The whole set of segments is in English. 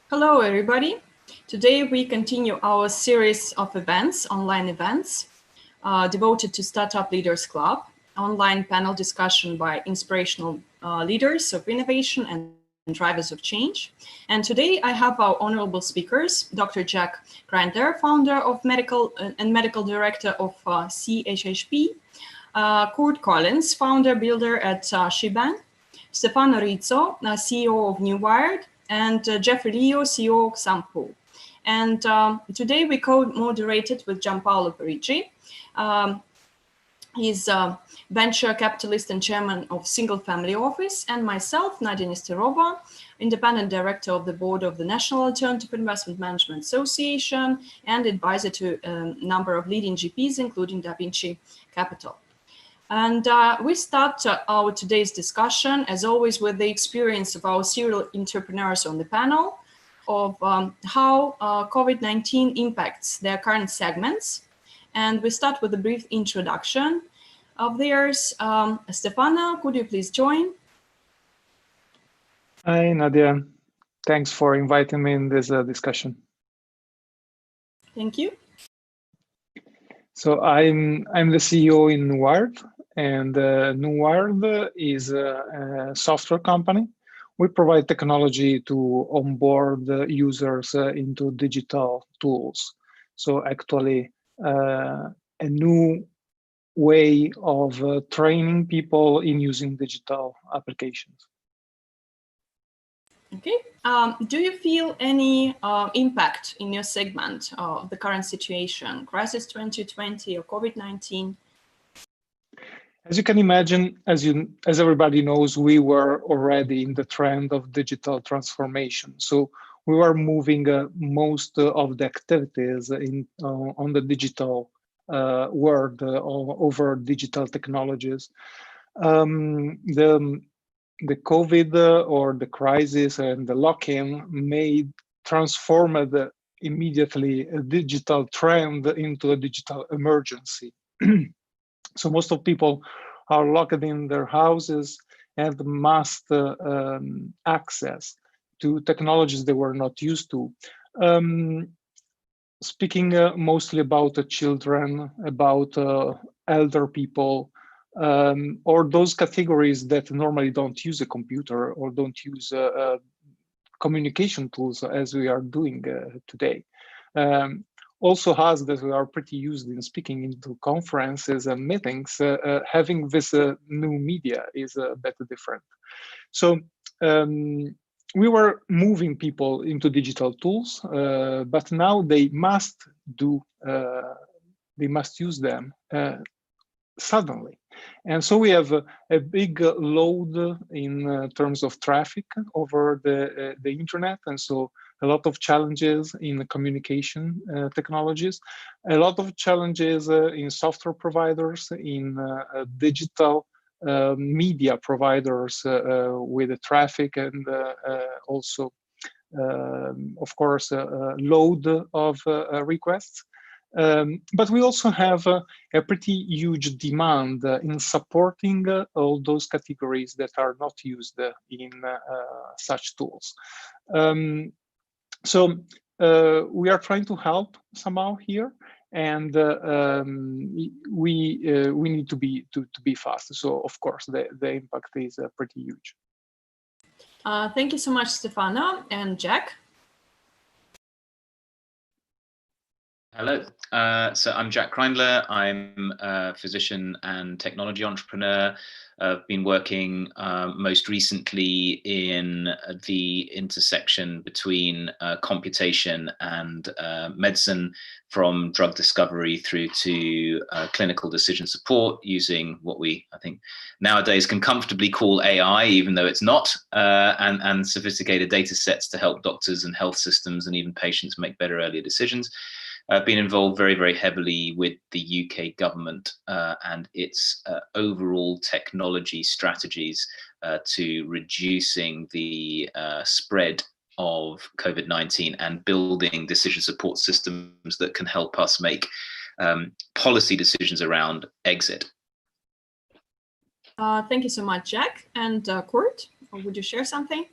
Hello, everybody. Today we continue our series of events, online events, devoted to Startup Leaders Club, online panel discussion by inspirational leaders of innovation and drivers of change. And today I have our honorable speakers, Dr. Jack Grinder, founder of medical director of CHHP, Kurt Collins, founder builder at Shebang, Stefano Rizzo, CEO of New Wired, and Jeffrey Leo, CEO of Sampo. And today we co-moderated with Gianpaolo Parigi. He's a venture capitalist and chairman of Single Family Office, and myself, Nadia Nesterova, independent director of the board of the National Alternative Investment Management Association and advisor to a number of leading GPs, including Da Vinci Capital. And we start our today's discussion, as always, with the experience of our serial entrepreneurs on the panel of how COVID-19 impacts their current segments. And we start with a brief introduction of theirs. Stefano, could you please join? Hi, Nadia. Thanks for inviting me in this discussion. Thank you. So I'm the CEO in New Wired, and New Wired is a software company. We provide technology to onboard users into digital tools. So actually, a new way of training people in using digital applications. Okay. Do you feel any impact in your segment of the current situation, crisis 2020 or COVID-19? As you can imagine, as everybody knows, we were already in the trend of digital transformation. So we were moving most of the activities on the digital world over digital technologies. The COVID or the crisis and the lock-in transformed immediately a digital trend into a digital emergency. So most of people are locked in their houses and must access to technologies they were not used to. Speaking mostly about the children, about elder people, or those categories that normally don't use a computer or don't use communication tools as we are doing today. Also us that we are pretty used in speaking into conferences and meetings, having this new media is a bit different. So we were moving people into digital tools, but now they must use them suddenly. And so we have a big load in terms of traffic over the internet. And so a lot of challenges in communication technologies, a lot of challenges in software providers, in digital media providers with the traffic and also, of course, load of requests. But we also have a pretty huge demand in supporting all those categories that are not used in such tools. So we are trying to help somehow here, and we need to be fast. So of course the impact is pretty huge. Thank you so much, Stefano. And Jack? Hello, so I'm Jack Kreindler. I'm a physician and technology entrepreneur. I've been working most recently in the intersection between computation and medicine, from drug discovery through to clinical decision support, using what we, I think, nowadays can comfortably call AI, even though it's not, and sophisticated data sets to help doctors and health systems and even patients make better, earlier decisions. I've been involved very, very heavily with the UK government and its overall technology strategies to reducing the spread of COVID-19 and building decision support systems that can help us make policy decisions around exit. Thank you so much, Jack. And Kurt, would you share something?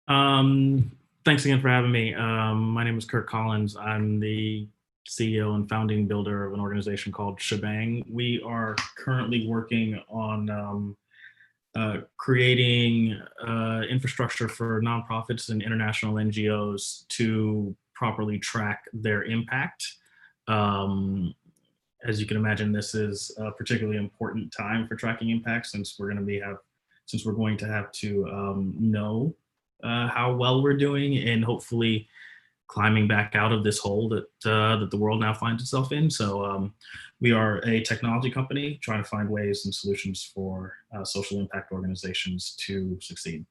Thanks again for having me. My name is Kurt Collins. I'm the CEO and founding builder of an organization called Shebang. We are currently working on creating infrastructure for nonprofits and international NGOs to properly track their impact. As you can imagine, this is a particularly important time for tracking impact since we're going to have to know how well we're doing and hopefully climbing back out of this hole that the world now finds itself in. So we are a technology company trying to find ways and solutions for social impact organizations to succeed.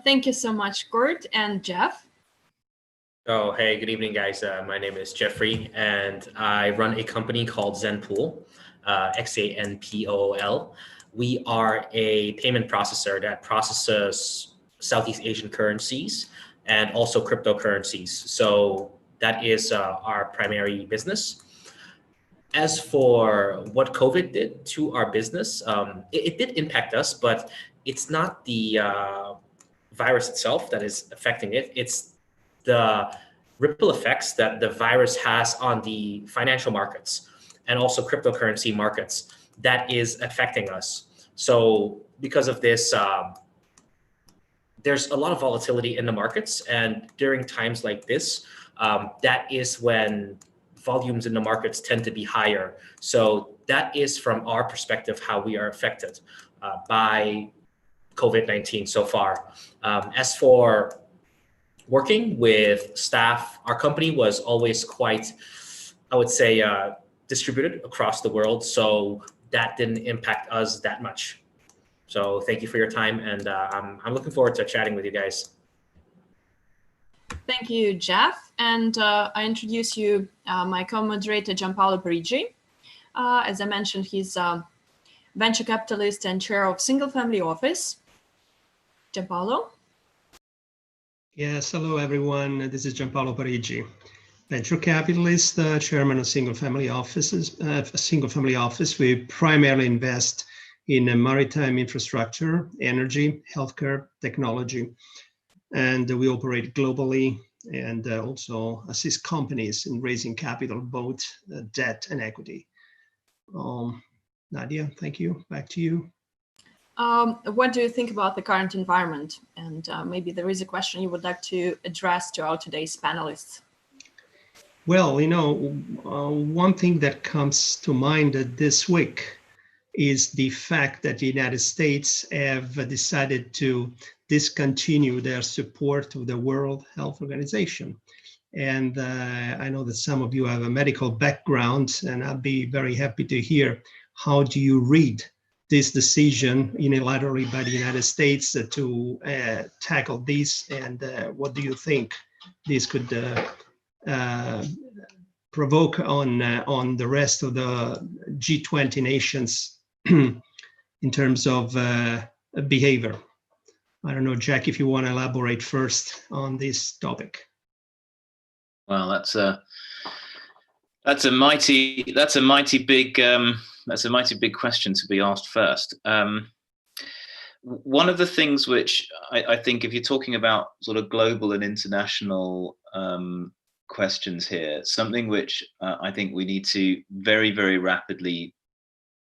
Thank you so much, Kurt. And Jeff? Oh, hey, good evening, guys. My name is Jeffrey, and I run a company called Xanpool, Xanpool. We are a payment processor that processes Southeast Asian currencies and also cryptocurrencies. So that is our primary business. As for what COVID did to our business, it did impact us, but it's not the virus itself that is affecting it. It's the ripple effects that the virus has on the financial markets and also cryptocurrency markets that is affecting us. So because of this, there's a lot of volatility in the markets. And during times like this, that is when volumes in the markets tend to be higher. So that is from our perspective, how we are affected by COVID-19 so far. As for working with staff, our company was always quite, I would say, distributed across the world. So that didn't impact us that much. So thank you for your time. And I'm looking forward to chatting with you guys. Thank you, Jeff. And I introduce you my co-moderator, Gianpaolo Parigi. As I mentioned, he's a venture capitalist and chair of Single Family Office. Gianpaolo? Yes, hello everyone. This is Gianpaolo Parigi, venture capitalist, chairman of Single Family Offices. Single Family Office. We primarily invest in maritime infrastructure, energy, healthcare, technology, and we operate globally and also assist companies in raising capital, both debt and equity. Nadia, thank you. Back to you. What do you think about the current environment? And maybe there is a question you would like to address to our today's panelists. Well, you know, one thing that comes to mind this week is the fact that the United States have decided to discontinue their support of the World Health Organization. And I know that some of you have a medical background, and I'd be very happy to hear, how do you read this decision unilaterally by the United States to tackle this, and what do you think this could provoke on the rest of the G20 nations in terms of behavior? I don't know, Jack, if you want to elaborate first on this topic. Well, that's a mighty big question to be asked first. One of the things which I think, if you're talking about sort of global and international questions here, something which I think we need to very, very rapidly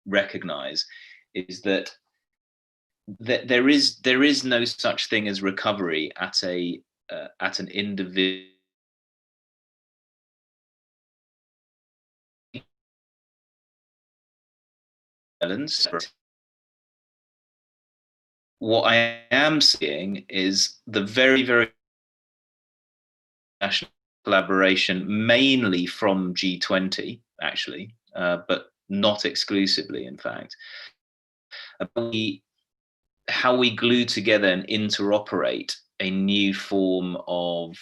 recognize is that there is no such thing as recovery at an individual. What I am seeing is the very, very national collaboration, mainly from G20, actually, but not exclusively, in fact, how we glue together and interoperate a new form of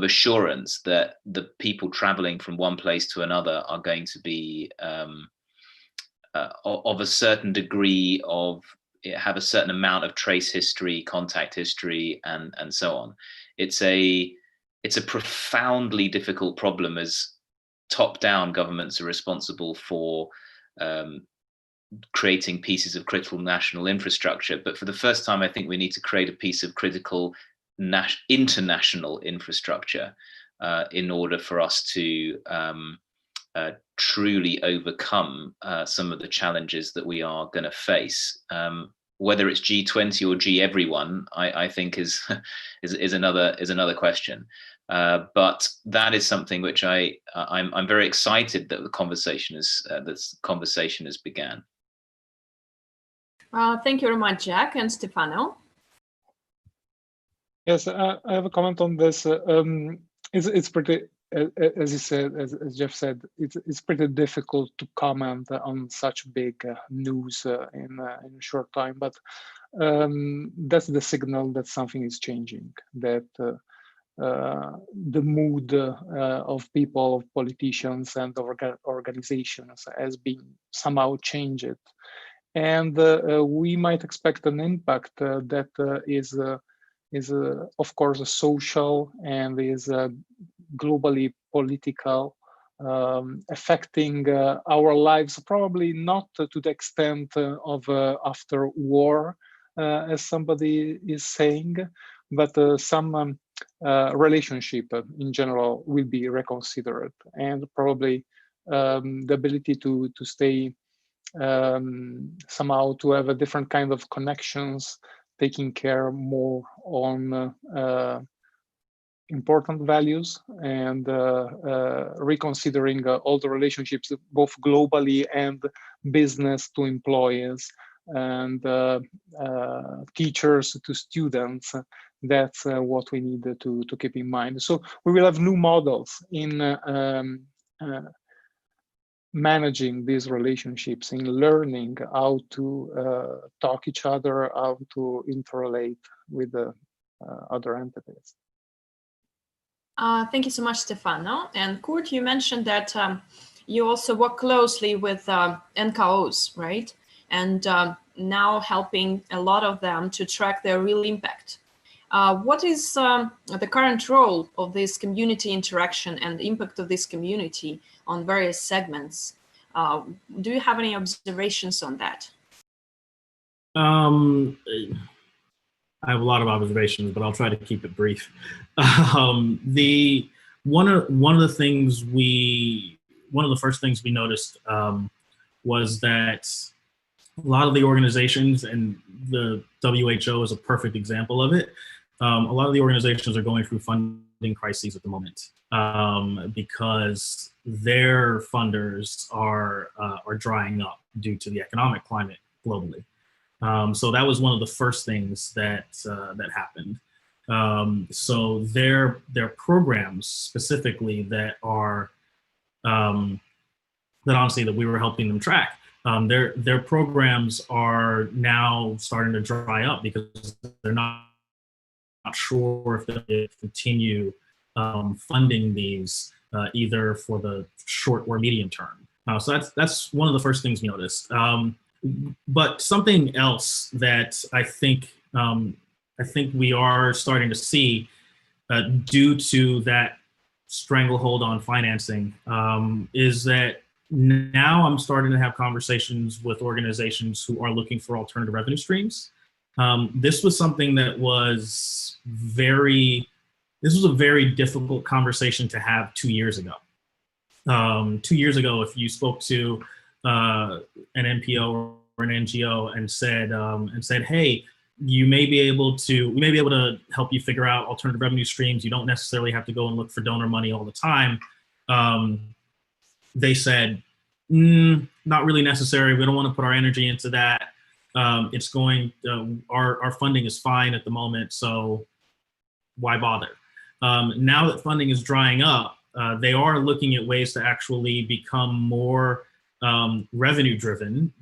assurance that the people traveling from one place to another are going to be of a certain degree of, have a certain amount of trace history, contact history, and so on. It's a profoundly difficult problem, as top-down governments are responsible for creating pieces of critical national infrastructure. But for the first time, I think we need to create a piece of critical international infrastructure in order for us to truly overcome some of the challenges that we are going to face. Whether it's G20 or G everyone, I think is another question. But that is something which I'm very excited that the conversation has began. Thank you very much, Jack and Stefano. Yes, I have a comment on this. It's pretty, as you said, as Jeff said, it's pretty difficult to comment on such big news in a short time. But that's the signal that something is changing. That the mood of people, of politicians, and organizations has been somehow changed, and we might expect an impact that is of course a social and is globally political, affecting our lives, probably not to the extent of after war, as somebody is saying, but some relationship in general will be reconsidered, and probably the ability to stay somehow, to have a different kind of connections, taking care more on important values, and reconsidering all the relationships, both globally and business to employees, and teachers to students. That's what we need to keep in mind. So we will have new models in managing these relationships, in learning how to talk each other, how to interrelate with the other entities. Thank you so much, Stefano. And Kurt, you mentioned that you also work closely with NGOs, right? And now helping a lot of them to track their real impact. What is the current role of this community interaction and the impact of this community on various segments? Do you have any observations on that? I have a lot of observations, but I'll try to keep it brief. One of the first things we noticed was that a lot of the organizations, and the WHO is a perfect example of it, a lot of the organizations are going through funding crises at the moment because their funders are drying up due to the economic climate globally. So that was one of the first things that happened. So their programs specifically that honestly that we were helping them track, their programs are now starting to dry up because they're not sure if they'll continue funding these either for the short or medium term. So that's one of the first things we noticed. But something else that I think we are starting to see due to that stranglehold on financing is that now I'm starting to have conversations with organizations who are looking for alternative revenue streams. This was something that was this was a very difficult conversation to have 2 years ago. 2 years ago, if you spoke to an NPO or an NGO and said, hey, we may be able to help you figure out alternative revenue streams. You don't necessarily have to go and look for donor money all the time. They said, not really necessary. We don't want to put our energy into that. Our funding is fine at the moment, so why bother? Now that funding is drying up, they are looking at ways to actually become more revenue driven.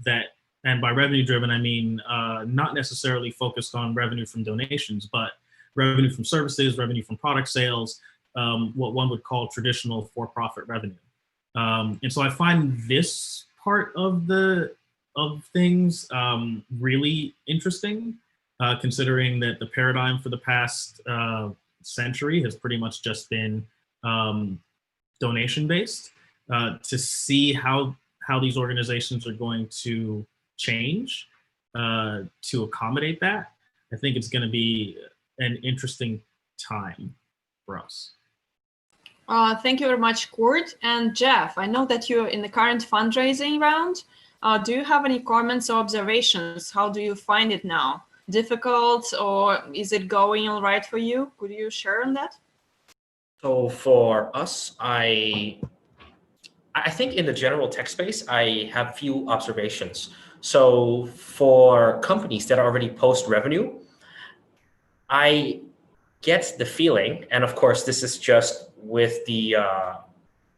And by revenue driven, I mean not necessarily focused on revenue from donations, but revenue from services, revenue from product sales, what one would call traditional for-profit revenue. And so I find this part of things really interesting, considering that the paradigm for the past century has pretty much just been donation based. To see how these organizations are going to change to accommodate that, I think it's going to be an interesting time for us. Thank you very much, Kurt. And Jeff, I know that you're in the current fundraising round. Do you have any comments or observations? How do you find it now? Difficult, or is it going all right for you? Could you share on that? So for us, I think in the general tech space, I have few observations. So for companies that already post revenue, I get the feeling, and of course, this is just with the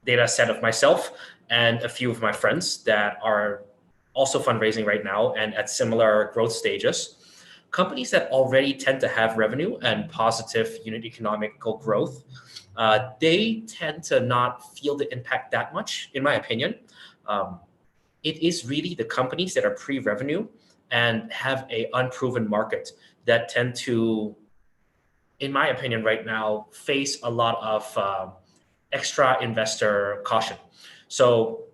data set of myself and a few of my friends that are also fundraising right now and at similar growth stages. Companies that already tend to have revenue and positive unit economical growth, they tend to not feel the impact that much, in my opinion. It is really the companies that are pre-revenue and have a unproven market that tend to, in my opinion right now, face a lot of extra investor caution. So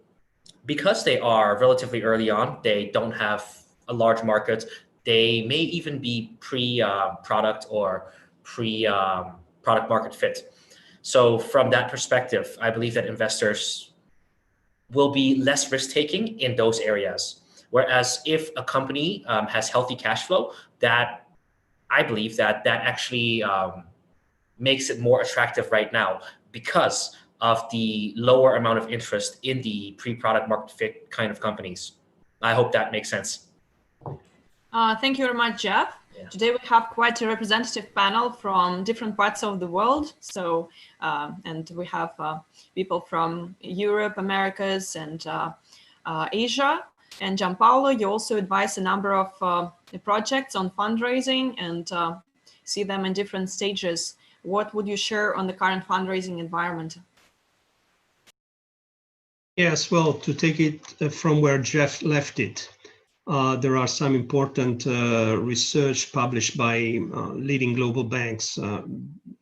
because they are relatively early on, they don't have a large market. They may even be pre-product or pre-product market fit. So from that perspective, I believe that investors will be less risk-taking in those areas. Whereas if a company has healthy cash flow, that I believe that actually makes it more attractive right now because of the lower amount of interest in the pre-product market fit kind of companies. I hope that makes sense. Thank you very much, Jeff. Yeah. Today we have quite a representative panel from different parts of the world. So, and we have people from Europe, Americas, and Asia. And Gianpaolo, you also advise a number of projects on fundraising and see them in different stages. What would you share on the current fundraising environment? Yes, well, to take it from where Jeff left it, there are some important research published by leading global banks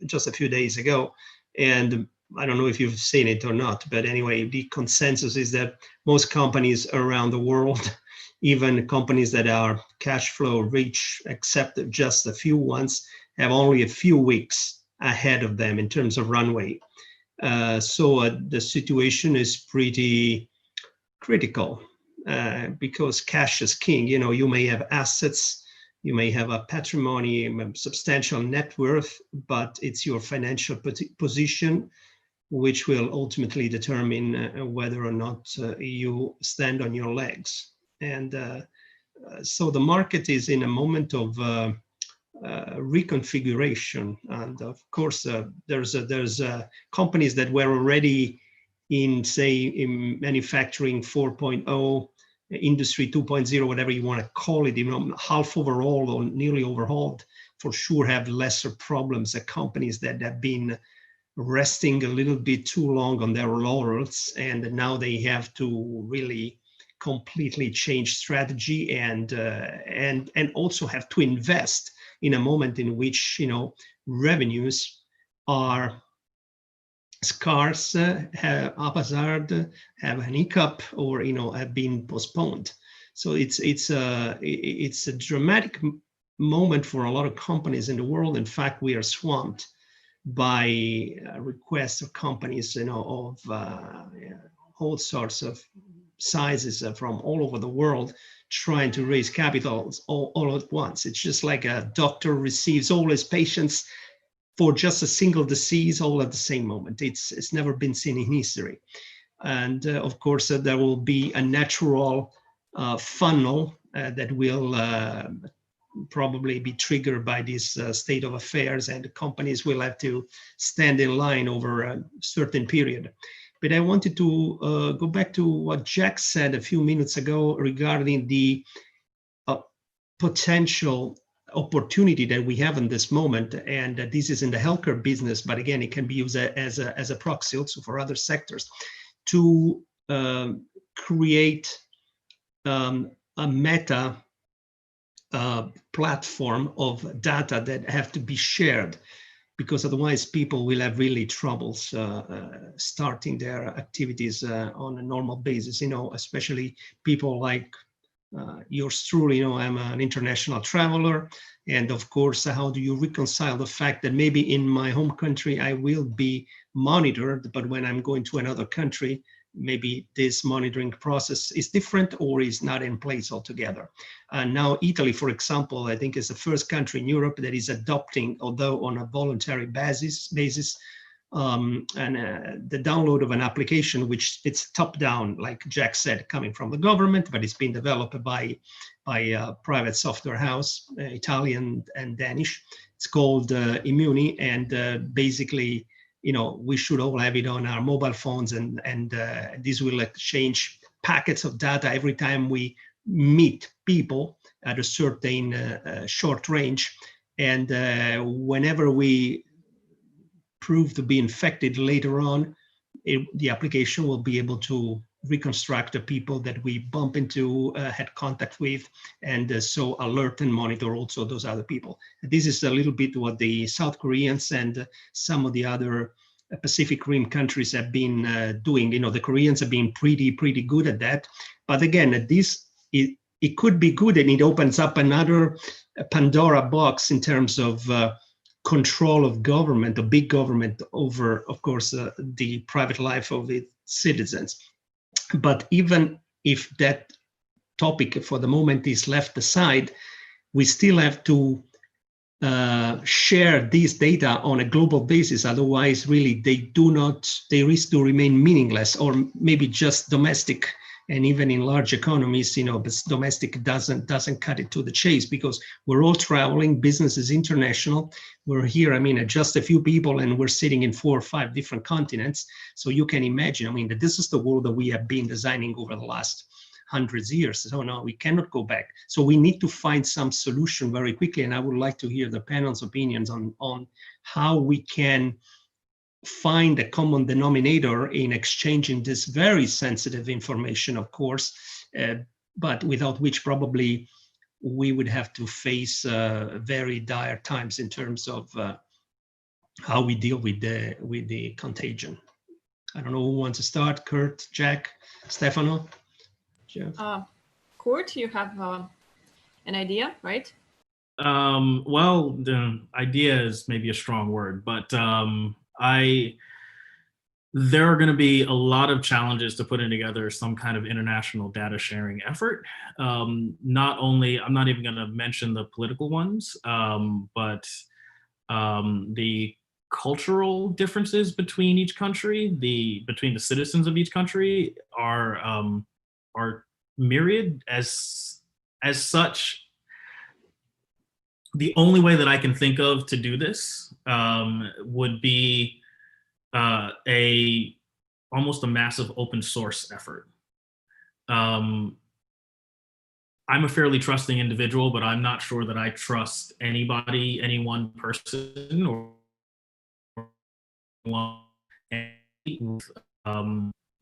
just a few days ago. And I don't know if you've seen it or not, but anyway, the consensus is that most companies around the world, even companies that are cash flow rich, except just a few ones, have only a few weeks ahead of them in terms of runway. So the situation is pretty critical because cash is king. You know, you may have assets, you may have a patrimony, a substantial net worth, but it's your financial position which will ultimately determine whether or not you stand on your legs. And so the market is in a moment of reconfiguration, and of course there's companies that were already in, say, in manufacturing 4.0, industry 2.0, whatever you want to call it, you know, half overhauled or nearly overhauled, for sure have lesser problems than companies that have been resting a little bit too long on their laurels, and now they have to really completely change strategy and also have to invest in a moment in which, you know, revenues are scarce, have haphazard, have an hiccup, or, you know, have been postponed. So it's a dramatic moment for a lot of companies in the world. In fact, we are swamped by requests of companies, you know, of all sorts of sizes from all over the world, trying to raise capital all at once. It's just like a doctor receives all his patients for just a single disease all at the same moment. It's never been seen in history. And of course, there will be a natural funnel that will probably be triggered by this state of affairs, and the companies will have to stand in line over a certain period. But I wanted to go back to what Jack said a few minutes ago regarding the potential opportunity that we have in this moment, and this is in the healthcare business, but again, it can be used as a proxy also for other sectors, to create a meta platform of data that have to be shared, because otherwise people will have really troubles starting their activities on a normal basis, you know, especially people like yours truly, I'm an international traveler. And of course, how do you reconcile the fact that maybe in my home country, I will be monitored, but when I'm going to another country, maybe this monitoring process is different or is not in place altogether. Now, Italy, for example, I think is the first country in Europe that is adopting, although on a voluntary basis, the download of an application, which it's top down, like Jack said, coming from the government, but it's been developed by a private software house, Italian and Danish. It's called Immuni, and basically, we should all have it on our mobile phones, and this will exchange packets of data every time we meet people at a certain short range, and whenever we prove to be infected later on, the application will be able to reconstruct the people that we bump into, had contact with, and so alert and monitor also those other people. This is a little bit what the South Koreans and some of the other Pacific Rim countries have been doing. The Koreans have been pretty good at that. But again, it could be good, and it opens up another Pandora box in terms of control of government, a big government over, of course, the private life of its citizens. But even if that topic for the moment is left aside, we still have to share these data on a global basis. Otherwise, really, they risk to remain meaningless, or maybe just domestic. And even in large economies, but domestic doesn't cut it to the chase, because we're all traveling. Business is international. We're here, just a few people, and we're sitting in 4 or 5 different continents. So you can imagine, that this is the world that we have been designing over the last hundreds of years. So no, we cannot go back. So we need to find some solution very quickly. And I would like to hear the panel's opinions on how we can find a common denominator in exchanging this very sensitive information, of course, but without which probably we would have to face very dire times in terms of how we deal with the contagion. I don't know who wants to start. Kurt, Jack, Stefano? Kurt, you have an idea, right? Well, the idea is maybe a strong word, but there are going to be a lot of challenges to putting together some kind of international data sharing effort. Not only, I'm not even going to mention the political ones, but the cultural differences between each country, between the citizens of each country are myriad. As such, the only way that I can think of to do this would be almost a massive open source effort. I'm a fairly trusting individual, but I'm not sure that I trust anybody, any one person, or one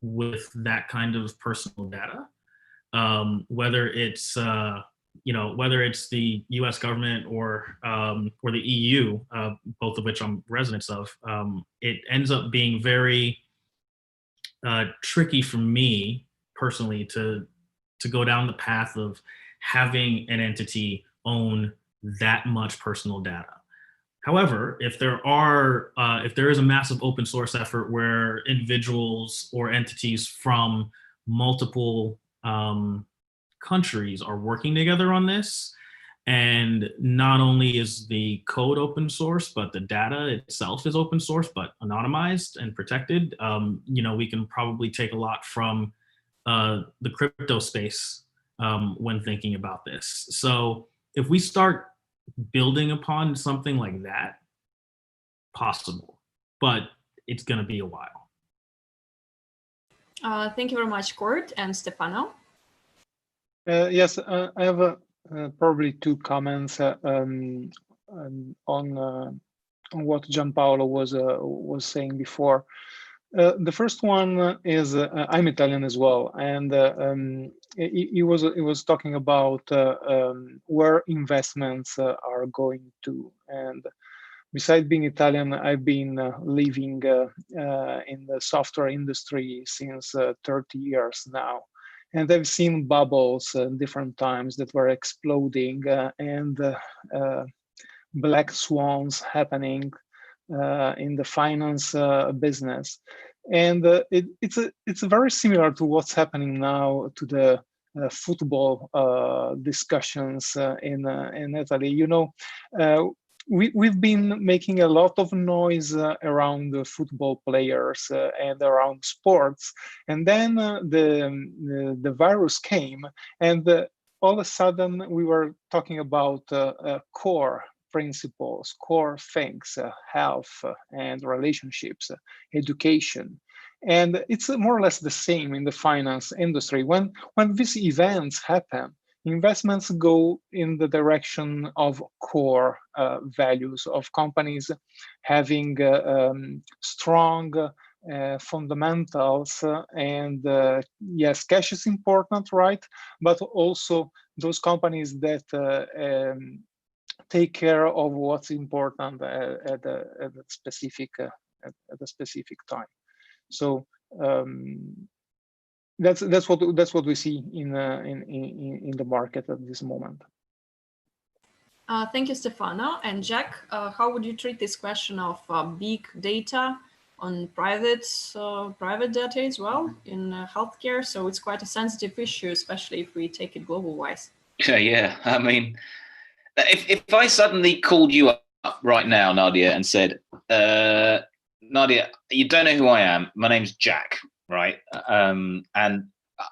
with that kind of personal data. Whether it's whether it's the U.S. government or the EU, both of which I'm residents of, it ends up being very tricky for me personally to go down the path of having an entity own that much personal data. However, if there is a massive open source effort where individuals or entities from multiple countries are working together on this, and not only is the code open source, but the data itself is open source but anonymized and protected, we can probably take a lot from the crypto space when thinking about this. So if we start building upon something like that, possible, but it's going to be a while. Thank you very much, Kurt and Stefano. Yes, I have probably 2 comments on what Gianpaolo was saying before. The first one is I'm Italian as well, and he was talking about where investments are going to. And besides being Italian, I've been living in the software industry since 30 years now. and I've seen bubbles different times that were exploding and black swans happening in the finance business. And it's very similar to what's happening now to the football discussions in Italy. You know, we've been making a lot of noise around the football players and around sports, and then the virus came, and all of a sudden we were talking about core principles, core things, health and relationships, education. And it's more or less the same in the finance industry. When these events happen, investments go in the direction of core values of companies having strong fundamentals. And yes, cash is important, right? But also those companies that take care of what's important at a specific time. So that's what we see in the market at this moment. Thank you, Stefano. And Jack, how would you treat this question of big data on private data as well in healthcare? So it's quite a sensitive issue, especially if we take it global-wise. Yeah, I mean, if I suddenly called you up right now, Nadia, and said, Nadia, you don't know who I am. My name's Jack, right? And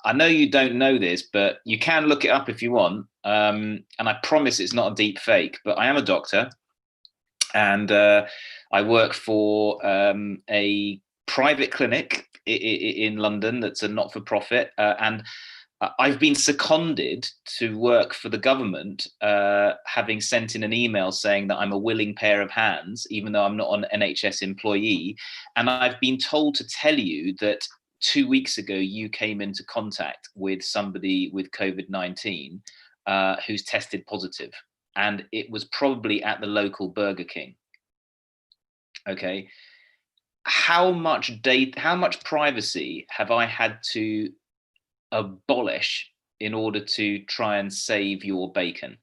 I know you don't know this, but you can look it up if you want. And I promise it's not a deep fake, but I am a doctor. And I work for a private clinic in London that's a not-for-profit. And I've been seconded to work for the government, having sent in an email saying that I'm a willing pair of hands, even though I'm not an NHS employee. And I've been told to tell you that 2 weeks ago, you came into contact with somebody with COVID-19 who's tested positive. And it was probably at the local Burger King. Okay. How much data, how much privacy have I had to abolish in order to try and save your bacon?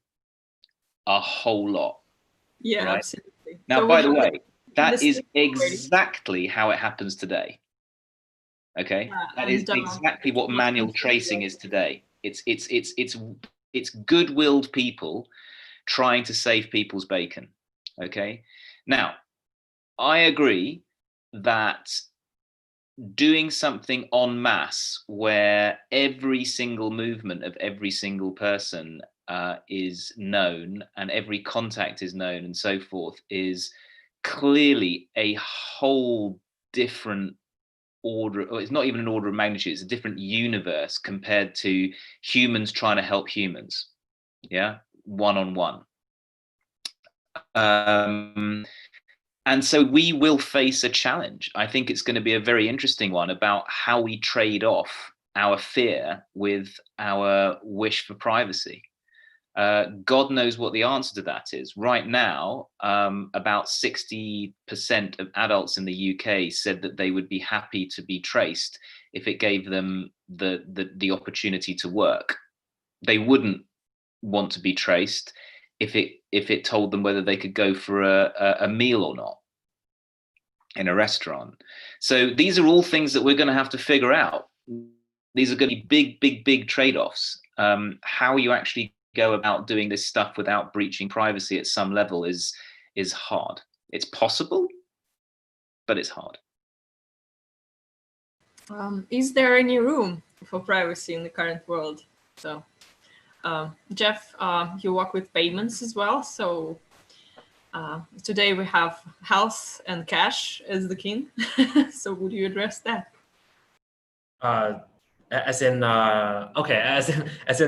A whole lot. Yeah, right? Absolutely. Now, So by the way, that is already. exactly how it happens today. Okay, Yeah, that is exactly what manual tracing is today. It's good-willed people trying to save people's bacon. Okay, now I agree that doing something en masse where every single movement of every single person is known and every contact is known and so forth is clearly a whole different order, or it's not even an order of magnitude, it's a different universe compared to humans trying to help humans, yeah, one-on-one. And so we will face a challenge. I think it's going to be a very interesting one about how we trade off our fear with our wish for privacy. God knows what the answer to that is. Right now, about 60% of adults in the UK said that they would be happy to be traced if it gave them the opportunity to work. They wouldn't want to be traced if it told them whether they could go for a meal or not in a restaurant. So these are all things that we're going to have to figure out. These are going to be big trade-offs. How you actually go about doing this stuff without breaching privacy at some level is hard. It's possible, but it's hard. Is there any room for privacy in the current world? So, Jeff, you work with payments as well. So today we have health and cash as the king. So would you address that? As in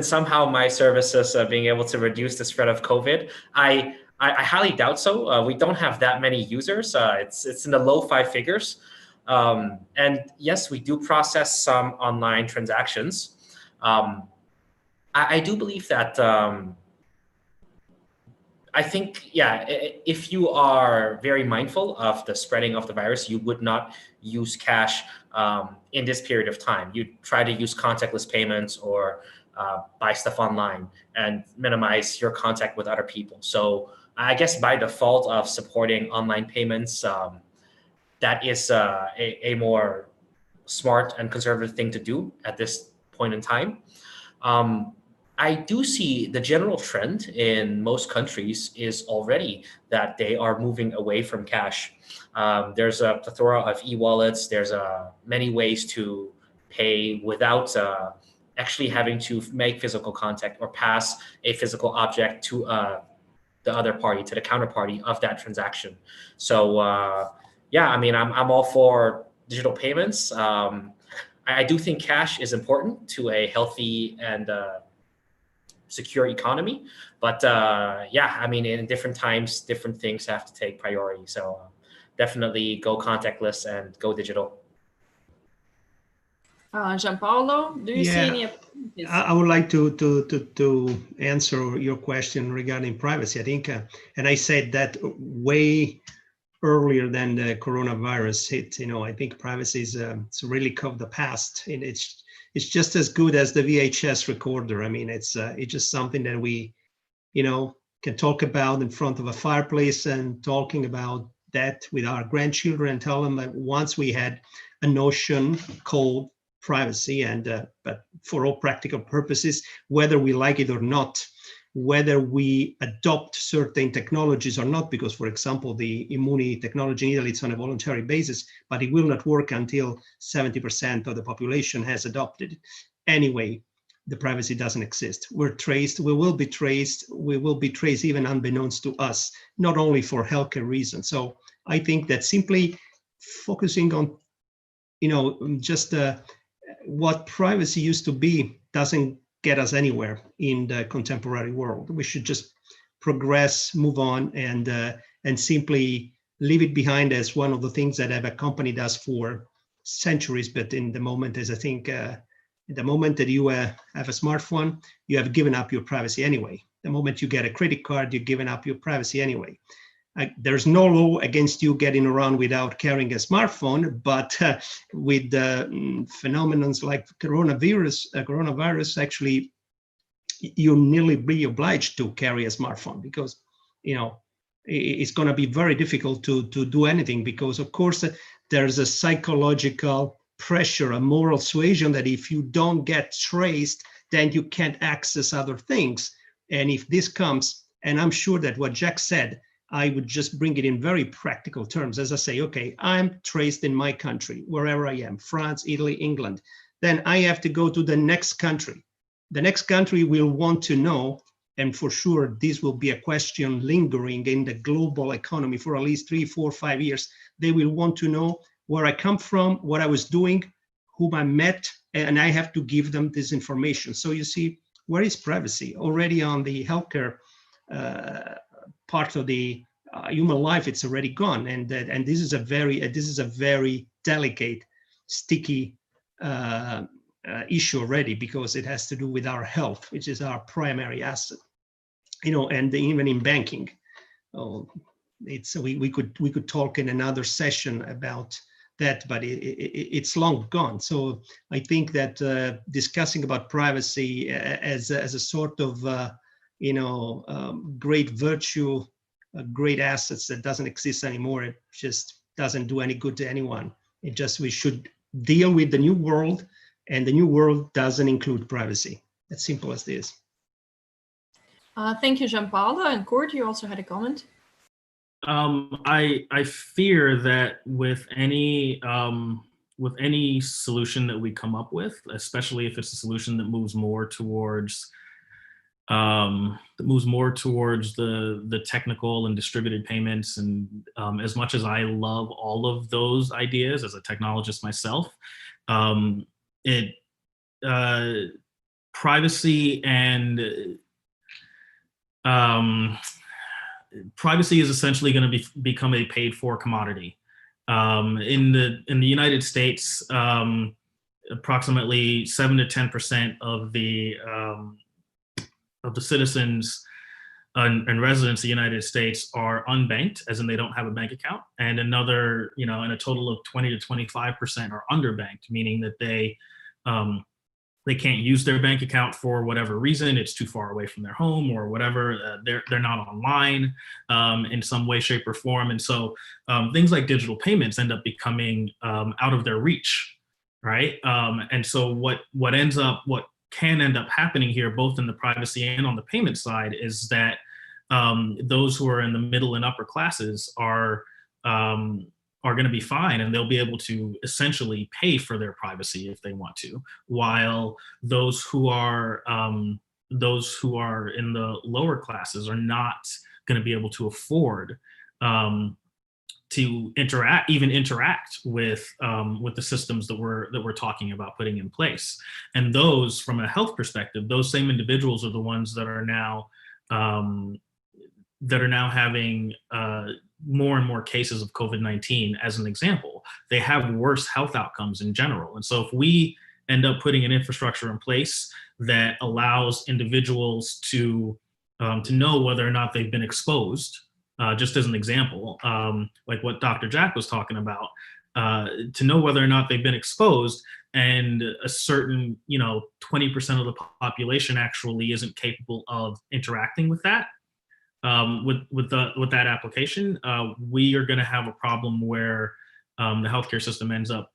somehow my services being able to reduce the spread of COVID. I highly doubt so. We don't have that many users. It's in the low 5 figures. And yes, we do process some online transactions. I do believe that I think, yeah, if you are very mindful of the spreading of the virus, you would not use cash in this period of time. You try to use contactless payments or buy stuff online and minimize your contact with other people. So I guess by default of supporting online payments, that is a more smart and conservative thing to do at this point in time. I do see the general trend in most countries is already that they are moving away from cash. There's a plethora of e-wallets. There's many ways to pay without actually having to make physical contact or pass a physical object to the other party, to the counterparty of that transaction. So yeah, I mean, I'm all for digital payments. I do think cash is important to a healthy and secure economy, but yeah, I mean, in different times, different things have to take priority. So definitely go contactless and go digital. Gianpaolo, do you see any opportunities? I would like to answer your question regarding privacy. I think, and I said that way earlier than the coronavirus hit. I think privacy is it's a relic of the past, and it's just as good as the VHS recorder. I mean, it's just something that we, can talk about in front of a fireplace and talking about that with our grandchildren and tell them that once we had a notion called privacy, and but for all practical purposes, whether we like it or not, whether we adopt certain technologies or not, because, for example, the Immuni technology in Italy, it's on a voluntary basis, but it will not work until 70% of the population has adopted it. Anyway, the privacy doesn't exist. We're traced, we will be traced even unbeknownst to us, not only for healthcare reasons. So I think that simply focusing on, just what privacy used to be doesn't get us anywhere in the contemporary world. We should just progress, move on, and simply leave it behind as one of the things that have accompanied us for centuries. But in the moment, as I think, the moment that you have a smartphone, you have given up your privacy anyway. The moment you get a credit card, you've given up your privacy anyway. There's no law against you getting around without carrying a smartphone, but with phenomena like coronavirus, actually, you nearly be obliged to carry a smartphone because, it's going to be very difficult to do anything because, of course, there's a psychological pressure, a moral suasion that if you don't get traced, then you can't access other things. And if this comes, and I'm sure that what Jack said, I would just bring it in very practical terms. As I say, okay, I'm traced in my country, wherever I am, France, Italy, England. Then I have to go to the next country. The next country will want to know, and for sure, this will be a question lingering in the global economy for at least 3, 4, 5 years. They will want to know where I come from, what I was doing, whom I met, and I have to give them this information. So you see, where is privacy? Already on the healthcare part of the human life, it's already gone, and this is a very delicate, sticky issue already because it has to do with our health, which is our primary asset. And even in banking, we could talk in another session about that, but it's long gone. So I think that discussing about privacy as a sort of great virtue, great assets that doesn't exist anymore, it just doesn't do any good to anyone. We should deal with the new world, and the new world doesn't include privacy. As simple as this. Thank you, Gianpaolo. And Kurt, you also had a comment. I fear that with any solution that we come up with, especially if it's a solution that moves more towards the technical and distributed payments, and as much as I love all of those ideas as a technologist myself, privacy is essentially going to become a paid-for commodity. In the United States, approximately 7 to 10% of the citizens and residents of the United States are unbanked, as in they don't have a bank account, and another, and a total of 20 to 25% are underbanked, meaning that they can't use their bank account for whatever reason. It's too far away from their home or whatever. They're not online in some way, shape, or form, and so things like digital payments end up becoming out of their reach, right? And so what can end up happening here, both in the privacy and on the payment side, is that those who are in the middle and upper classes are going to be fine, and they'll be able to essentially pay for their privacy if they want to, while those who are in the lower classes are not going to be able to afford to interact with the systems that we're talking about putting in place. And those, from a health perspective, those same individuals are the ones that are now having more and more cases of COVID-19. As an example, they have worse health outcomes in general. And so if we end up putting an infrastructure in place that allows individuals to know whether or not they've been exposed, just as an example, like what Dr. Jack was talking about, to know whether or not they've been exposed, and a certain 20% of the population actually isn't capable of interacting with that, with that application, we are going to have a problem where the healthcare system ends up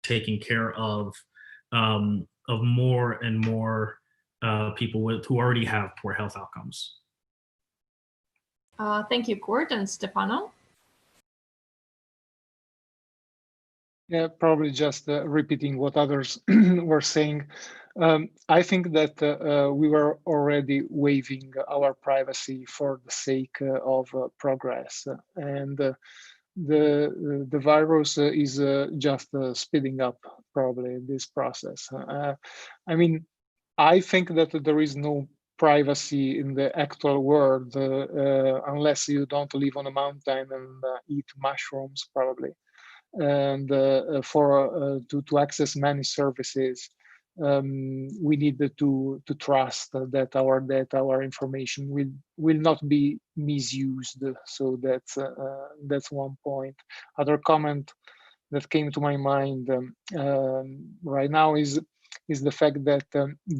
taking care of more and more people who already have poor health outcomes. Thank you, Kurt and Stefano. Yeah, probably just repeating what others were saying. I think that we were already waiving our privacy for the sake of progress, and the virus is just speeding up probably this process. I mean, I think that there is no privacy in the actual world unless you don't live on a mountain and eat mushrooms, probably. And to access many services, we need to trust that our data, our information will not be misused. So that's one point. Other comment that came to my mind right now is the fact that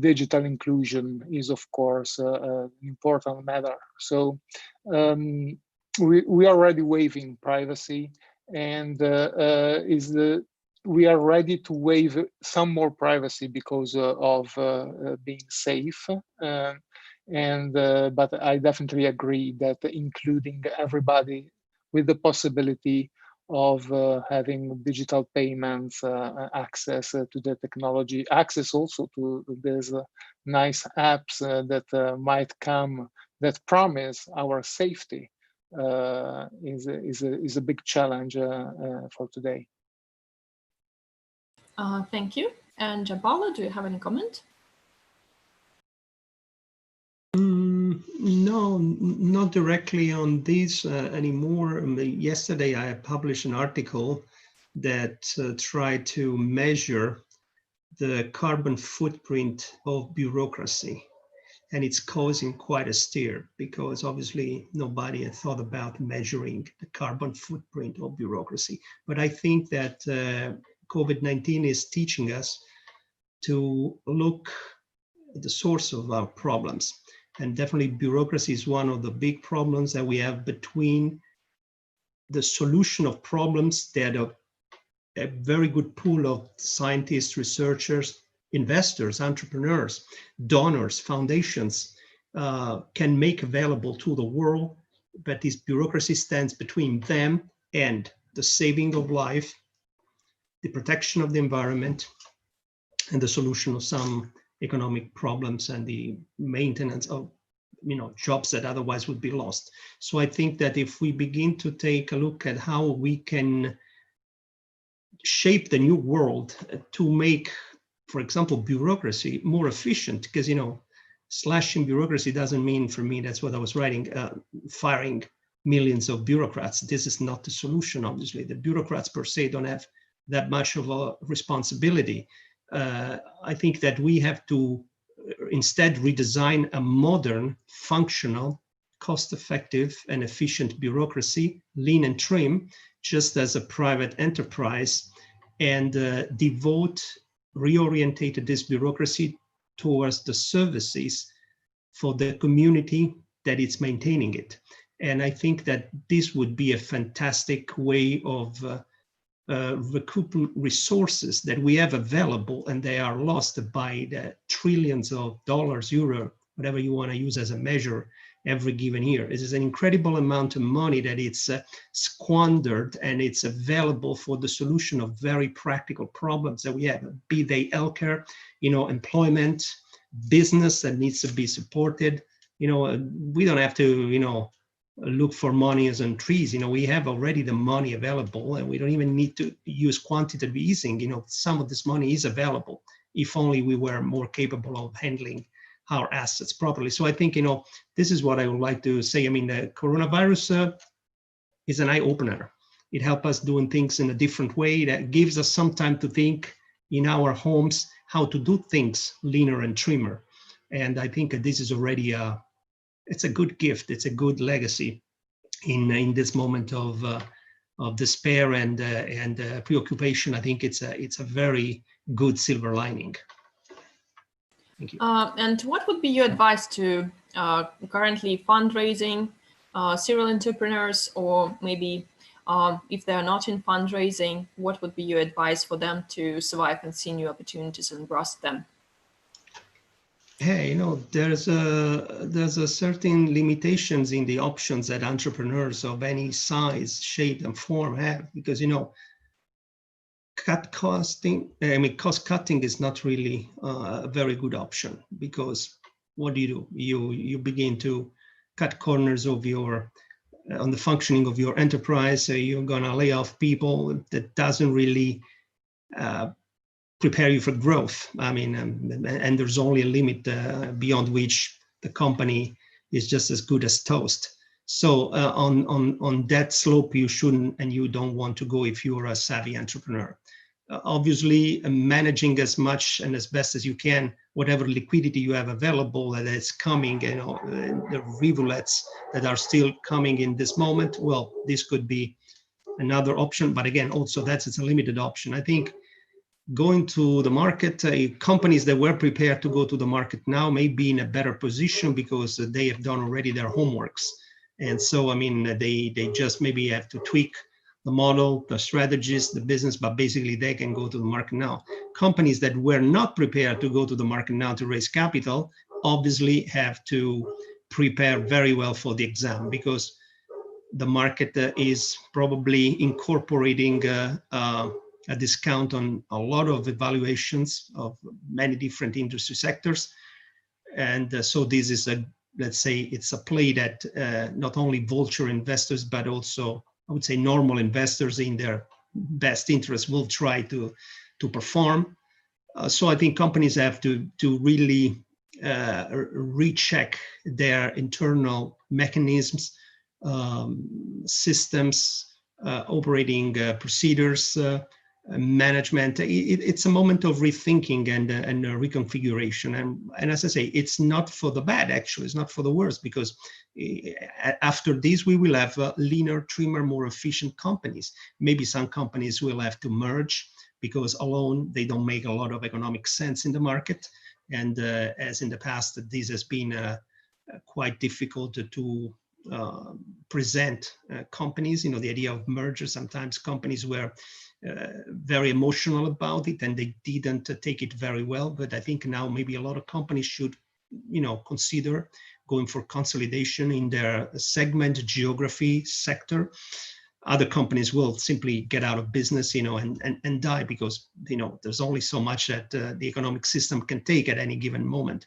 digital inclusion is, of course, an important matter. So we are already waiving privacy, and we are ready to waive some more privacy because of being safe. But I definitely agree that including everybody with the possibility of having digital payments, access to the technology, access also to these nice apps that might come that promise our safety, is a big challenge for today. Thank you. And Gianpaolo, do you have any comment? No, not directly on this anymore. Yesterday, I published an article that tried to measure the carbon footprint of bureaucracy. And it's causing quite a stir, because obviously nobody had thought about measuring the carbon footprint of bureaucracy. But I think that COVID-19 is teaching us to look at the source of our problems. And definitely bureaucracy is one of the big problems that we have between the solution of problems that a very good pool of scientists, researchers, investors, entrepreneurs, donors, foundations can make available to the world, but this bureaucracy stands between them and the saving of life, the protection of the environment, and the solution of some economic problems and the maintenance of jobs that otherwise would be lost. So I think that if we begin to take a look at how we can shape the new world to make, for example, bureaucracy more efficient, because slashing bureaucracy doesn't mean, for me, that's what I was writing, firing millions of bureaucrats. This is not the solution, obviously. The bureaucrats per se don't have that much of a responsibility. I think that we have to instead redesign a modern, functional, cost-effective and efficient bureaucracy, lean and trim, just as a private enterprise, and reorientated this bureaucracy towards the services for the community that it's maintaining it. And I think that this would be a fantastic way of recouping resources that we have available, and they are lost by the trillions of dollars, euro, whatever you want to use as a measure, every given year. It is an incredible amount of money that it's squandered, and it's available for the solution of very practical problems that we have, be they healthcare, employment, business that needs to be supported. We don't have to, look for money as on trees. We have already the money available, and we don't even need to use quantitative easing. Some of this money is available if only we were more capable of handling our assets properly. So I think, this is what I would like to say. I mean, the coronavirus is an eye opener. It helps us doing things in a different way. That gives us some time to think in our homes how to do things leaner and trimmer. And I think this is already it's a good gift. It's a good legacy in this moment of despair and preoccupation. I think it's a very good silver lining. Thank you. And what would be your advice to currently fundraising serial entrepreneurs, or maybe if they're not in fundraising, what would be your advice for them to survive and see new opportunities and grasp them? Hey, there's a certain limitations in the options that entrepreneurs of any size, shape, and form have, because cost cutting is not really a very good option, because what do? You begin to cut corners of on the functioning of your enterprise. So you're gonna lay off people. That doesn't really prepare you for growth. I mean, and there's only a limit beyond which the company is just as good as toast. So on that slope, you shouldn't and you don't want to go if you're a savvy entrepreneur. Obviously, managing as much and as best as you can whatever liquidity you have available that is coming, the rivulets that are still coming in this moment. Well, this could be another option, but again, also it's a limited option. I think going to the market, companies that were prepared to go to the market now may be in a better position because they have done already their homeworks. And so, I mean, they just maybe have to tweak the model, the strategies, the business, but basically they can go to the market now. Companies that were not prepared to go to the market now to raise capital obviously have to prepare very well for the exam, because the market is probably incorporating a discount on a lot of evaluations of many different industry sectors. And so this is let's say it's a play that not only vulture investors, but also I would say normal investors in their best interest will try to perform. So I think companies have to really recheck their internal mechanisms, systems, operating procedures, management. It's a moment of rethinking and reconfiguration. And as I say, it's not for the bad, actually. It's not for the worse, because after this, we will have leaner, trimmer, more efficient companies. Maybe some companies will have to merge because alone they don't make a lot of economic sense in the market. And as in the past, this has been quite difficult to present companies. The idea of merger, sometimes companies were very emotional about it and they didn't take it very well. But I think now maybe a lot of companies should, consider going for consolidation in their segment, geography, sector. Other companies will simply get out of business, and die, because, there's only so much that the economic system can take at any given moment.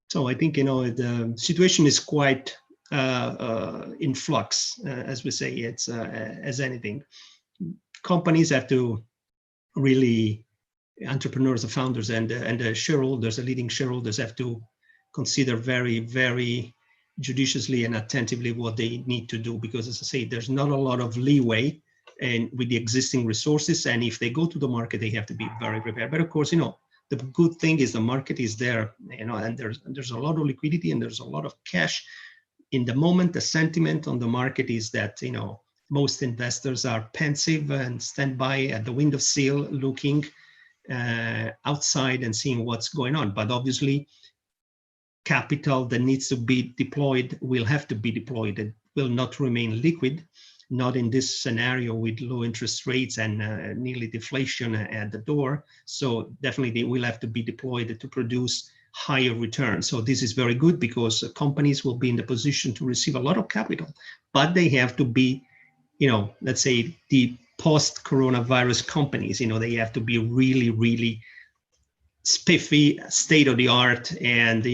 So I think, the situation is quite in flux, as we say. It's as anything. Companies have to really, entrepreneurs, the founders, and the shareholders, the leading shareholders, have to consider very, very judiciously and attentively what they need to do, because, as I say, there's not a lot of leeway and with the existing resources. And if they go to the market, they have to be very prepared. But of course, the good thing is the market is there, and there's a lot of liquidity and there's a lot of cash. in the moment, the sentiment on the market is that, most investors are pensive and stand by at the windowsill looking outside and seeing what's going on. But obviously, capital that needs to be deployed will have to be deployed. It will not remain liquid, not in this scenario with low interest rates and nearly deflation at the door. So definitely they will have to be deployed to produce higher returns. So this is very good because companies will be in the position to receive a lot of capital, but they have to be, let's say the post-coronavirus companies, they have to be really, really spiffy, state-of-the-art, and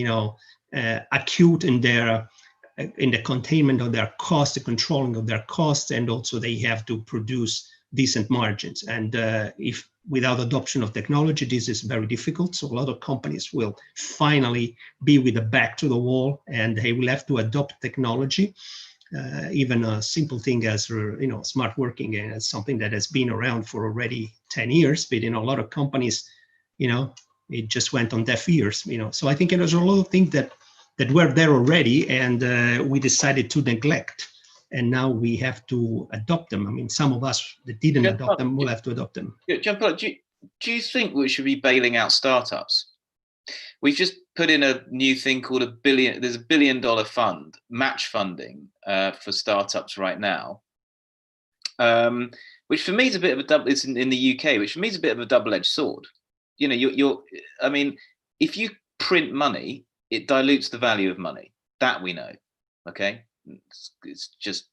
acute in the containment of their costs, the controlling of their costs, and also they have to produce decent margins. And if without adoption of technology, this is very difficult. So a lot of companies will finally be with the back to the wall, and they will have to adopt technology. Even a simple thing as smart working, and it's something that has been around for already 10 years, but a lot of companies, it just went on deaf ears. So I think there's a lot of things that were there already, and we decided to neglect, and now we have to adopt them. I mean, some of us that didn't adopt them will have to adopt them. Gianpaolo, do you think we should be bailing out startups? We've just put in a new thing called there's $1 billion fund, match funding for startups right now, which for me is a bit of a double. It's in the UK, which for me is a bit of a double-edged sword. I mean, if you print money, it dilutes the value of money. That we know. Okay, it's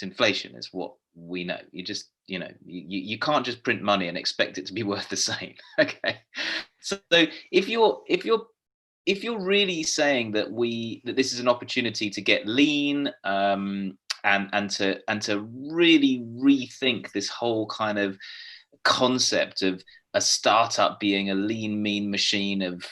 inflation. It's what we know. You can't just print money and expect it to be worth the same. Okay, so if you're really saying that this is an opportunity to get lean and to really rethink this whole kind of concept of a startup being a lean, mean machine of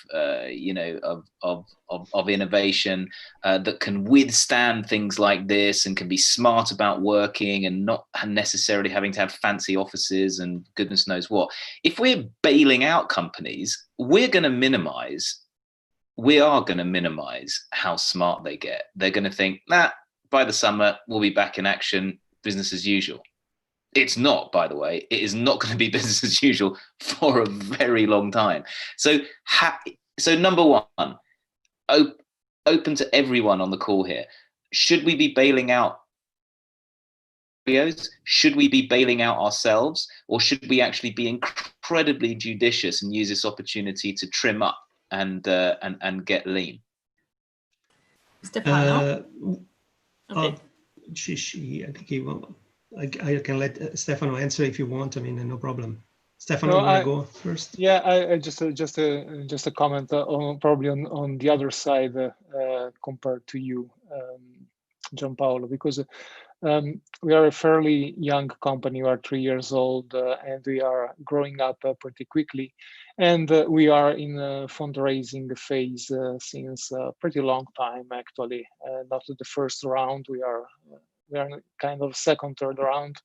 innovation that can withstand things like this and can be smart about working and not necessarily having to have fancy offices and goodness knows what. If we're bailing out companies, we are going to minimize how smart they get. They're going to think, by the summer, we'll be back in action, business as usual. It's not, by the way, it is not going to be business as usual for a very long time. So number one, open to everyone on the call here. Should we be bailing out videos? Should we be bailing out ourselves? Or should we actually be incredibly judicious and use this opportunity to trim up and get lean? Stefano? Okay. I think he will. I can let Stefano answer if you want. I mean, no problem. Stefano, you want to go first? Yeah, I just a comment on probably on the other side compared to you, Gianpaolo, because we are a fairly young company. We are 3 years old, and we are growing up pretty quickly, and we are in a fundraising phase since a pretty long time, actually. Not the first round. We are kind of second, third round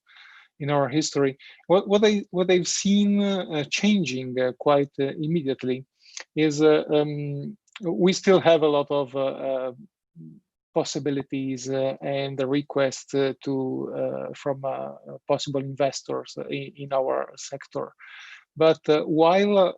in our history. What they've seen changing quite immediately is we still have a lot of possibilities and requests from possible investors in our sector. But while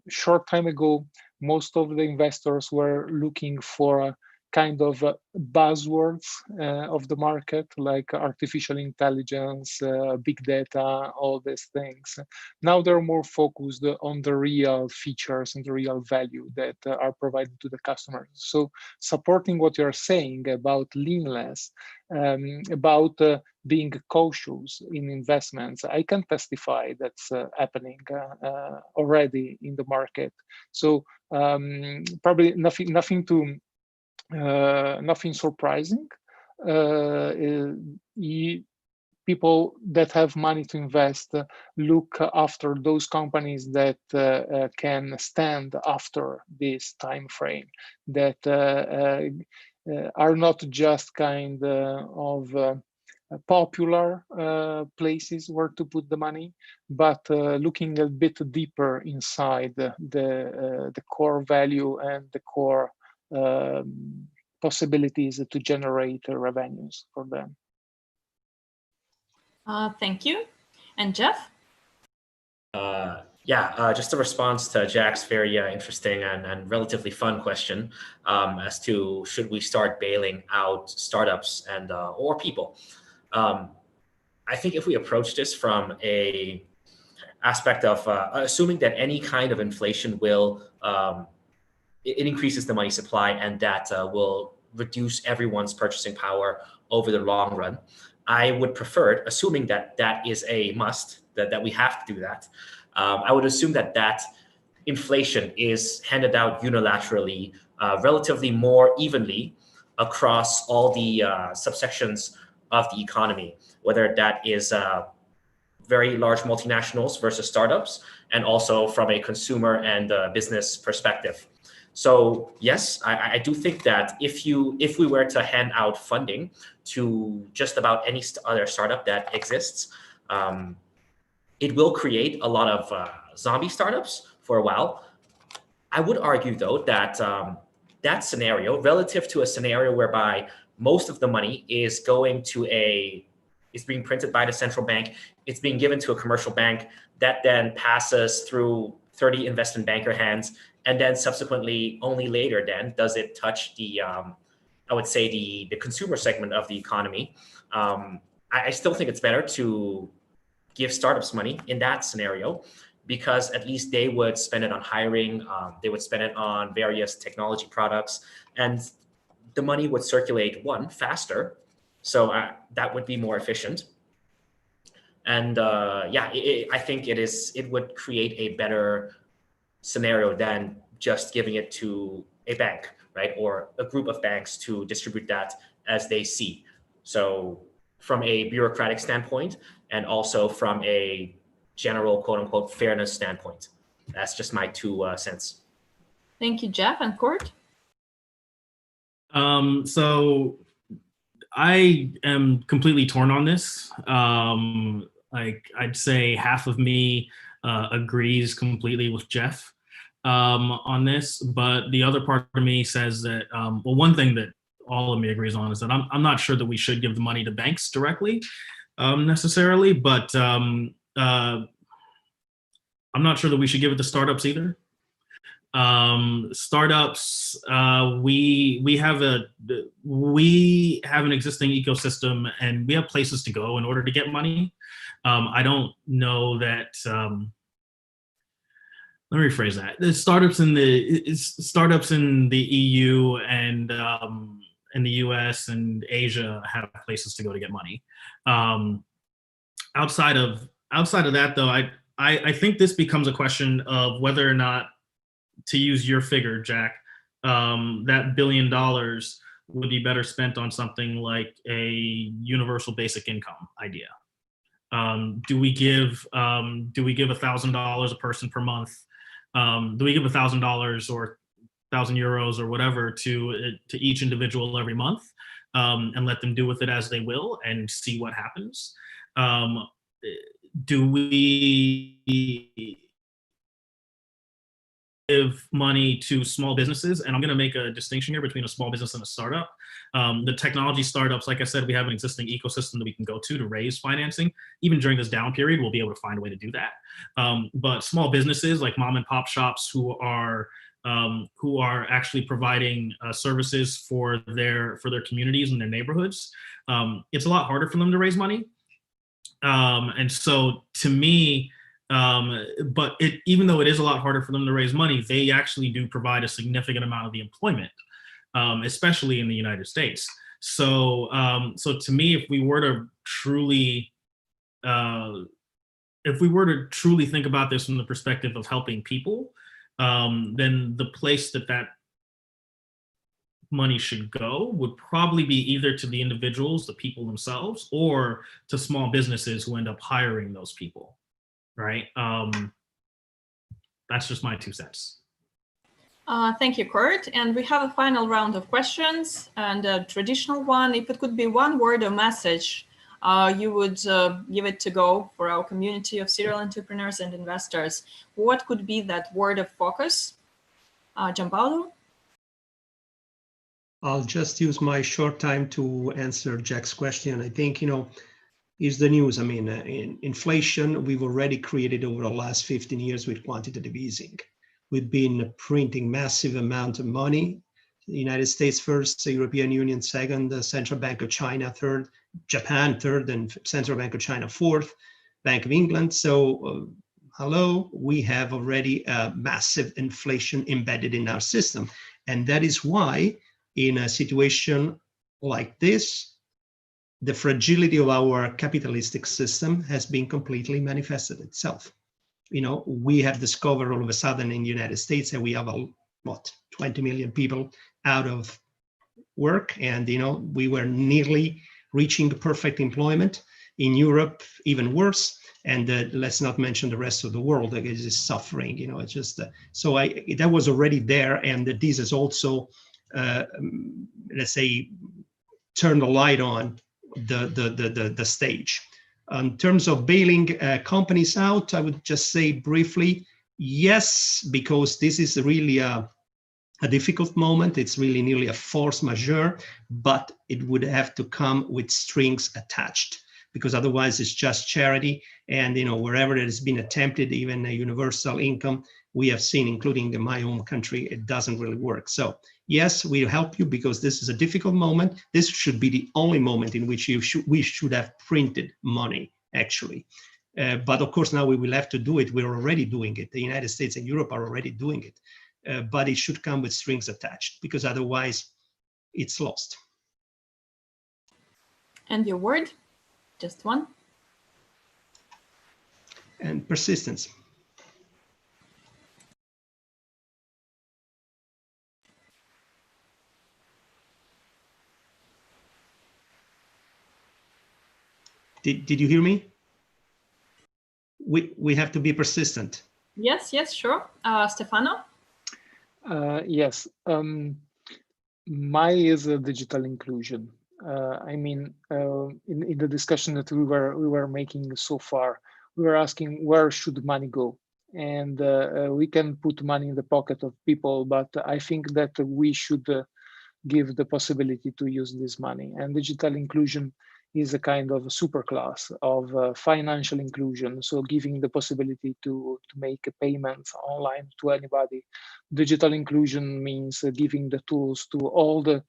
short time ago, most of the investors were looking for kind of buzzwords of the market, like artificial intelligence, big data, all these things. Now they're more focused on the real features and the real value that are provided to the customers. So supporting what you're saying about leanness, about being cautious in investments, I can testify that's happening already in the market. So probably nothing surprising. People that have money to invest look after those companies that can stand after this time frame, that are not just kind of popular places where to put the money, but looking a bit deeper inside the core value and the core possibilities to generate revenues for them. Thank you. And Jeff? Just a response to Jack's very interesting and relatively fun question as to should we start bailing out startups and or people. I think if we approach this from a aspect of assuming that any kind of inflation will it increases the money supply and that will reduce everyone's purchasing power over the long run, I would prefer it, assuming that that is a must, that we have to do that. I would assume that inflation is handed out unilaterally, relatively more evenly across all the subsections of the economy, whether that is very large multinationals versus startups, and also from a consumer and business perspective. So yes, I do think that if we were to hand out funding to just about any other startup that exists, it will create a lot of zombie startups for a while. I would argue though that that scenario, relative to a scenario whereby most of the money is going to is being printed by the central bank, it's being given to a commercial bank that then passes through 30 investment banker hands, and then subsequently only later then does it touch the, I would say the consumer segment of the economy. I still think it's better to give startups money in that scenario, because at least they would spend it on hiring, they would spend it on various technology products, and the money would circulate faster. So that would be more efficient. And I think it would create a better scenario than just giving it to a bank, right? Or a group of banks to distribute that as they see. So from a bureaucratic standpoint, and also from a general quote unquote fairness standpoint. That's just my 2 cents. Thank you, Jeff. And Kurt? So I am completely torn on this. Like I'd say half of me agrees completely with Jeff on this, but the other part of me says that, well, one thing that all of me agrees on is that I'm not sure that we should give the money to banks directly necessarily, but I'm not sure that we should give it to startups either. Startups, we have an existing ecosystem and we have places to go in order to get money. I don't know that. Let me rephrase that. The startups in the EU and in the US and Asia have places to go to get money. Outside of that, though, I think this becomes a question of whether or not, to use your figure, Jack, that $1 billion would be better spent on something like a universal basic income idea. Do we give $1,000 a person per month? Do we give $1,000 or 1,000 euros or whatever to each individual every month, and let them do with it as they will and see what happens? Do we give money to small businesses? And I'm going to make a distinction here between a small business and a startup. The technology startups, like I said, we have an existing ecosystem that we can go to raise financing. Even during this down period, we'll be able to find a way to do that. But small businesses like mom and pop shops who are actually providing services for their communities and their neighborhoods, it's a lot harder for them to raise money. And so to me, but even though it is a lot harder for them to raise money, they actually do provide a significant amount of the employment, especially in the United States. So to me, if we were to truly think about this from the perspective of helping people, then the place that money should go would probably be either to the individuals, the people themselves, or to small businesses who end up hiring those people. Right? That's just my 2 cents. Thank you, Kurt. And we have a final round of questions, and a traditional one. If it could be one word or message, you would give it to go for our community of serial entrepreneurs and investors, what could be that word of focus? Gianpaolo? I'll just use my short time to answer Jack's question. I think, is the news. I mean, in inflation, we've already created over the last 15 years with quantitative easing. We've been printing massive amount of money. The United States first, the European Union second, the Central Bank of China third, Japan third, and Central Bank of China fourth, Bank of England. So, hello, we have already a massive inflation embedded in our system. And that is why in a situation like this, the fragility of our capitalistic system has been completely manifested itself. We have discovered all of a sudden in the United States that we have 20 million people out of work, and we were nearly reaching perfect employment. In Europe, even worse, and let's not mention the rest of the world that is suffering. It's just so that was already there, and this is also let's say turn the light on the stage. In terms of bailing companies out, I would just say briefly, yes, because this is really a difficult moment. It's really nearly a force majeure, but it would have to come with strings attached, because otherwise it's just charity. And wherever it has been attempted, even a universal income, we have seen, including in my own country, it doesn't really work. So yes, we'll help you because this is a difficult moment. This should be the only moment in which we should have printed money, actually. But of course, now we will have to do it. We're already doing it. The United States and Europe are already doing it. But it should come with strings attached, because otherwise it's lost. And your word? Just one. And persistence. Did you hear me? We have to be persistent. Yes, sure. Stefano? Yes. My is digital inclusion. In the discussion that we were making so far, we were asking where should money go, and we can put money in the pocket of people, but I think that we should give the possibility to use this money. And digital inclusion is a kind of superclass of financial inclusion. So giving the possibility to make payments online to anybody. Digital inclusion means giving the tools to all the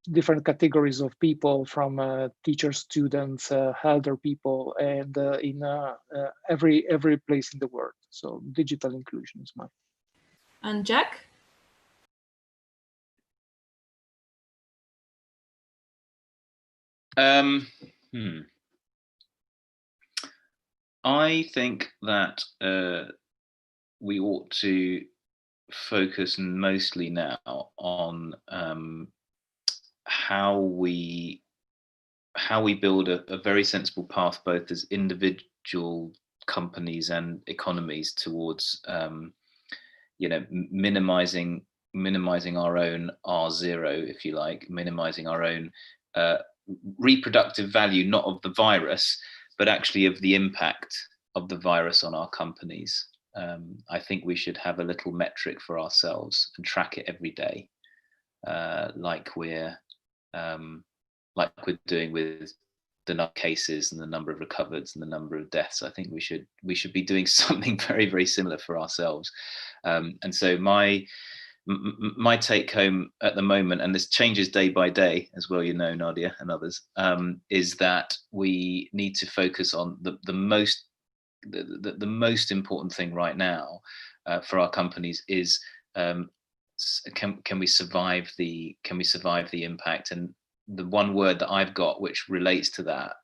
different categories of people, from teachers, students, elder people, and in every place in the world. So digital inclusion is mine. And Jack? I think that we ought to focus mostly now on how we build a very sensible path, both as individual companies and economies, towards minimizing our own R0, if you like, minimizing our own reproductive value, not of the virus, but actually of the impact of the virus on our companies. I think we should have a little metric for ourselves and track it every day, like we're doing with the number of cases and the number of recovered and the number of deaths. I think we should be doing something very, very similar for ourselves. And so my take home at the moment, and this changes day by day as well, Nadia and others, is that we need to focus on the most important thing right now for our companies is can we survive the impact? And the one word that I've got which relates to that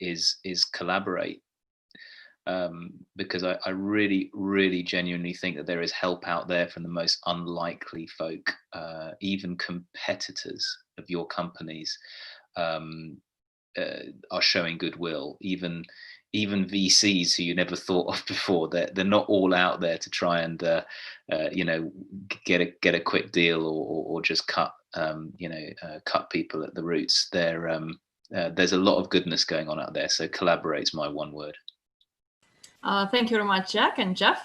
is collaborate. Because I really, really genuinely think that there is help out there from the most unlikely folk, even competitors of your companies are showing goodwill, even VCs who you never thought of before. They're not all out there to try and get a quick deal or just cut people at the roots. There's a lot of goodness going on out there. So collaborate's my one word. Thank you very much, Jack. And Jeff?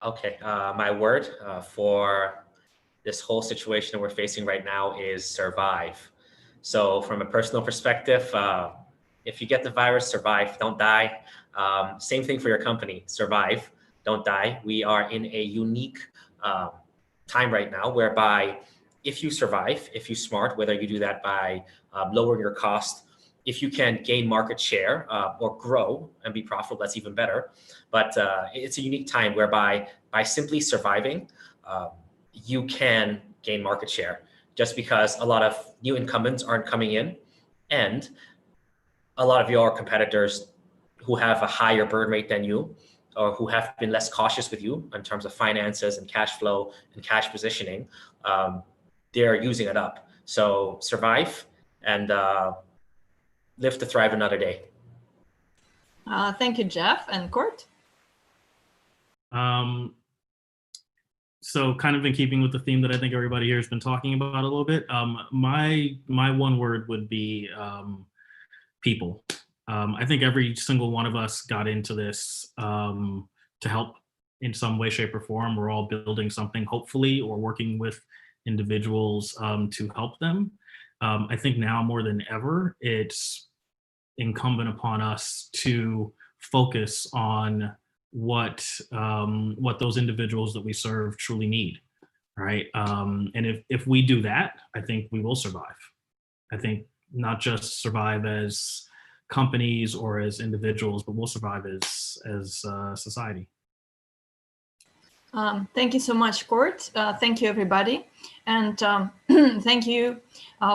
Okay, my word for this whole situation we're facing right now is survive. So from a personal perspective, if you get the virus, survive, don't die. Same thing for your company, survive, don't die. We are in a unique time right now whereby if you survive, if you're smart, whether you do that by lowering your cost, if you can gain market share or grow and be profitable, that's even better. But it's a unique time whereby by simply surviving, you can gain market share just because a lot of new incumbents aren't coming in, and a lot of your competitors who have a higher burn rate than you or who have been less cautious with you in terms of finances and cash flow and cash positioning, they're using it up. So survive and live to thrive another day. Thank you, Jeff. And Court? So kind of in keeping with the theme that I think everybody here has been talking about a little bit, my one word would be people. I think every single one of us got into this to help in some way, shape, or form. We're all building something, hopefully, or working with individuals to help them. I think now more than ever, it's incumbent upon us to focus on what those individuals that we serve truly need, right? And if we do that, I think we will survive. I think not just survive as companies or as individuals, but we'll survive as society. Thank you so much, Court. Thank you, everybody. And thank you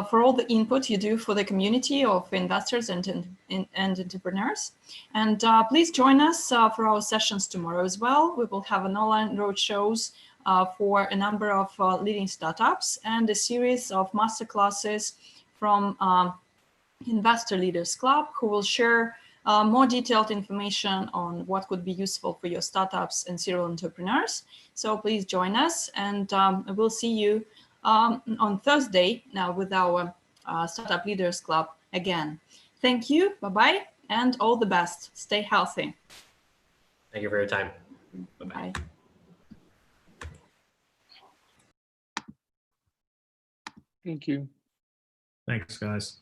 for all the input you do for the community of investors and entrepreneurs. And please join us for our sessions tomorrow as well. We will have an online roadshows for a number of leading startups and a series of masterclasses from Investor Leaders Club, who will share more detailed information on what could be useful for your startups and serial entrepreneurs. So please join us, and we'll see you on Thursday now with our Startup Leaders Club again. Thank you, bye-bye, and all the best. Stay healthy. Thank you for your time. Bye-bye. Bye. Thank you. Thanks, guys.